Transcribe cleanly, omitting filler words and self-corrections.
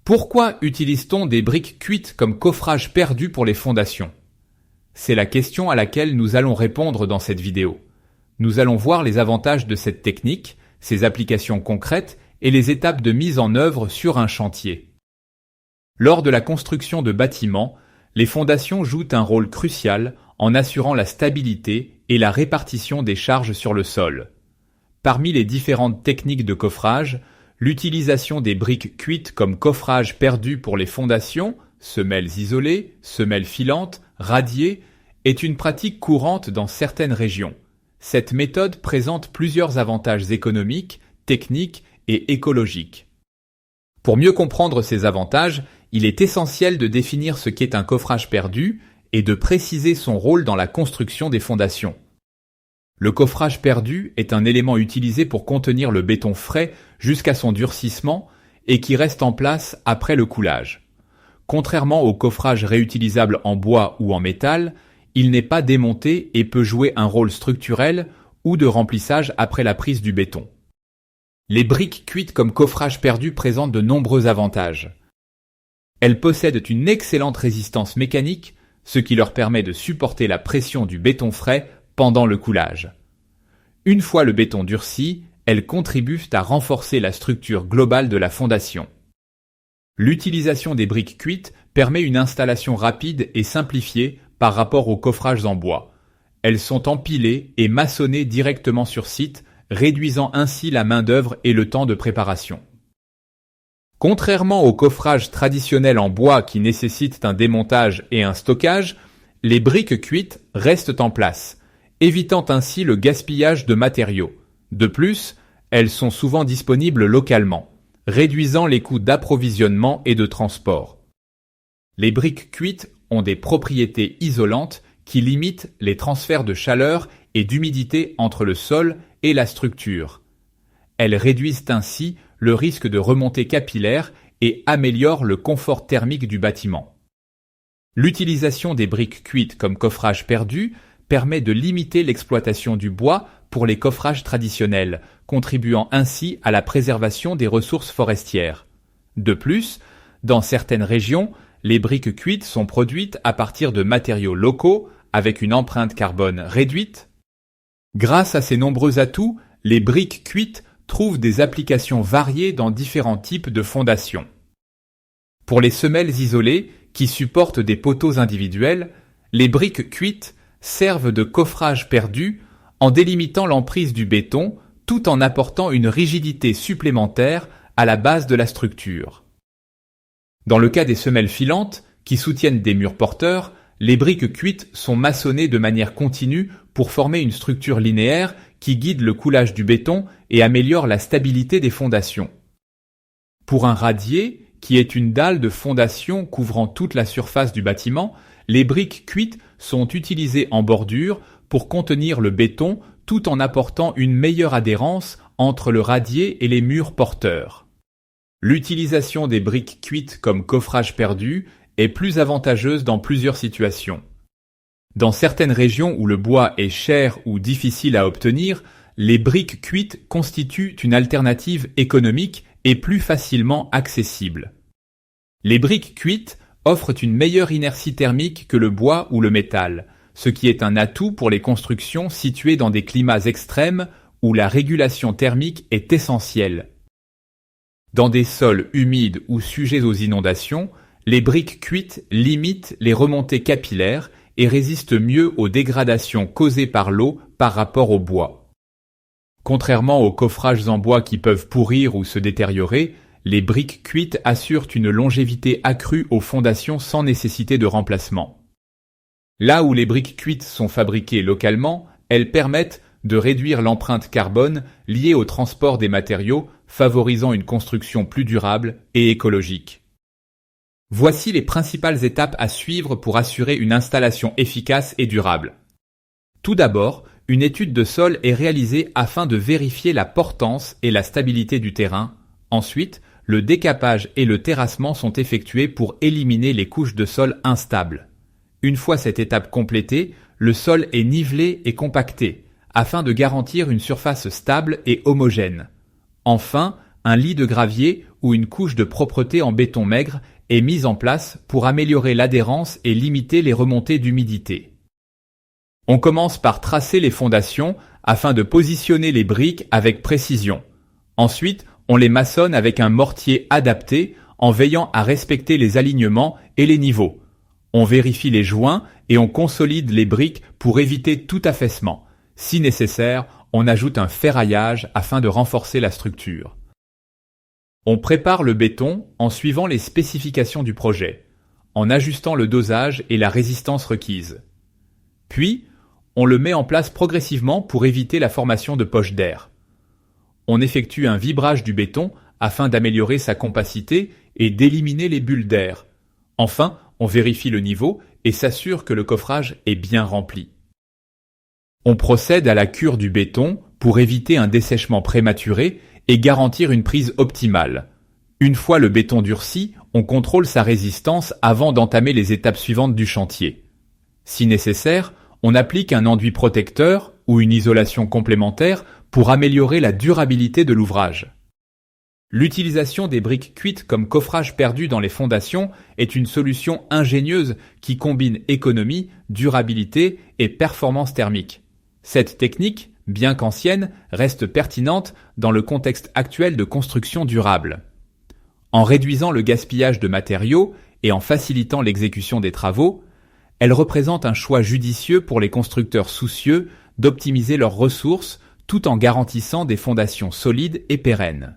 Pourquoi utilise-t-on des briques cuites comme coffrage perdu pour les fondations? C'est la question à laquelle nous allons répondre dans cette vidéo. Nous allons voir les avantages de cette technique, ses applications concrètes et les étapes de mise en œuvre sur un chantier. Lors de la construction de bâtiments, les fondations jouent un rôle crucial en assurant la stabilité et la répartition des charges sur le sol. Parmi les différentes techniques de coffrage, l'utilisation des briques cuites comme coffrage perdu pour les fondations, semelles isolées, semelles filantes, radiées, est une pratique courante dans certaines régions. Cette méthode présente plusieurs avantages économiques, techniques et écologiques. Pour mieux comprendre ces avantages, il est essentiel de définir ce qu'est un coffrage perdu et de préciser son rôle dans la construction des fondations. Le coffrage perdu est un élément utilisé pour contenir le béton frais jusqu'à son durcissement et qui reste en place après le coulage. Contrairement au coffrage réutilisable en bois ou en métal, il n'est pas démonté et peut jouer un rôle structurel ou de remplissage après la prise du béton. Les briques cuites comme coffrage perdu présentent de nombreux avantages. Elles possèdent une excellente résistance mécanique, ce qui leur permet de supporter la pression du béton frais pendant le coulage. Une fois le béton durci, elles contribuent à renforcer la structure globale de la fondation. L'utilisation des briques cuites permet une installation rapide et simplifiée par rapport aux coffrages en bois. Elles sont empilées et maçonnées directement sur site, réduisant ainsi la main-d'œuvre et le temps de préparation. Contrairement aux coffrages traditionnels en bois qui nécessitent un démontage et un stockage, les briques cuites restent en place, évitant ainsi le gaspillage de matériaux. De plus, elles sont souvent disponibles localement, réduisant les coûts d'approvisionnement et de transport. Les briques cuites ont des propriétés isolantes qui limitent les transferts de chaleur et d'humidité entre le sol et la structure. Elles réduisent ainsi le risque de remontée capillaire et améliorent le confort thermique du bâtiment. L'utilisation des briques cuites comme coffrage perdu permet de limiter l'exploitation du bois pour les coffrages traditionnels, contribuant ainsi à la préservation des ressources forestières. De plus, dans certaines régions, les briques cuites sont produites à partir de matériaux locaux avec une empreinte carbone réduite. Grâce à ces nombreux atouts, les briques cuites trouvent des applications variées dans différents types de fondations. Pour les semelles isolées, qui supportent des poteaux individuels, les briques cuites servent de coffrage perdu en délimitant l'emprise du béton tout en apportant une rigidité supplémentaire à la base de la structure. Dans le cas des semelles filantes, qui soutiennent des murs porteurs, les briques cuites sont maçonnées de manière continue pour former une structure linéaire qui guide le coulage du béton et améliore la stabilité des fondations. Pour un radier, qui est une dalle de fondation couvrant toute la surface du bâtiment, les briques cuites sont utilisées en bordure pour contenir le béton tout en apportant une meilleure adhérence entre le radier et les murs porteurs. L'utilisation des briques cuites comme coffrage perdu est plus avantageuse dans plusieurs situations. Dans certaines régions où le bois est cher ou difficile à obtenir, les briques cuites constituent une alternative économique et plus facilement accessible. Les briques cuites offrent une meilleure inertie thermique que le bois ou le métal, ce qui est un atout pour les constructions situées dans des climats extrêmes où la régulation thermique est essentielle. Dans des sols humides ou sujets aux inondations, les briques cuites limitent les remontées capillaires et résistent mieux aux dégradations causées par l'eau par rapport au bois. Contrairement aux coffrages en bois qui peuvent pourrir ou se détériorer, les briques cuites assurent une longévité accrue aux fondations sans nécessité de remplacement. Là où les briques cuites sont fabriquées localement, elles permettent de réduire l'empreinte carbone liée au transport des matériaux, favorisant une construction plus durable et écologique. Voici les principales étapes à suivre pour assurer une installation efficace et durable. Tout d'abord, une étude de sol est réalisée afin de vérifier la portance et la stabilité du terrain. Ensuite, le décapage et le terrassement sont effectués pour éliminer les couches de sol instables. Une fois cette étape complétée, le sol est nivelé et compacté, afin de garantir une surface stable et homogène. Enfin, un lit de gravier ou une couche de propreté en béton maigre est mise en place pour améliorer l'adhérence et limiter les remontées d'humidité. On commence par tracer les fondations afin de positionner les briques avec précision. Ensuite, on les maçonne avec un mortier adapté en veillant à respecter les alignements et les niveaux. On vérifie les joints et on consolide les briques pour éviter tout affaissement. Si nécessaire, on ajoute un ferraillage afin de renforcer la structure. On prépare le béton en suivant les spécifications du projet, en ajustant le dosage et la résistance requise. Puis, on le met en place progressivement pour éviter la formation de poches d'air. On effectue un vibrage du béton afin d'améliorer sa compacité et d'éliminer les bulles d'air. Enfin, on vérifie le niveau et s'assure que le coffrage est bien rempli. On procède à la cure du béton pour éviter un dessèchement prématuré et garantir une prise optimale. Une fois le béton durci, on contrôle sa résistance avant d'entamer les étapes suivantes du chantier. Si nécessaire, on applique un enduit protecteur ou une isolation complémentaire pour améliorer la durabilité de l'ouvrage. L'utilisation des briques cuites comme coffrage perdu dans les fondations est une solution ingénieuse qui combine économie, durabilité et performance thermique. Cette technique, bien qu'ancienne, reste pertinente dans le contexte actuel de construction durable. En réduisant le gaspillage de matériaux et en facilitant l'exécution des travaux, elle représente un choix judicieux pour les constructeurs soucieux d'optimiser leurs ressources tout en garantissant des fondations solides et pérennes.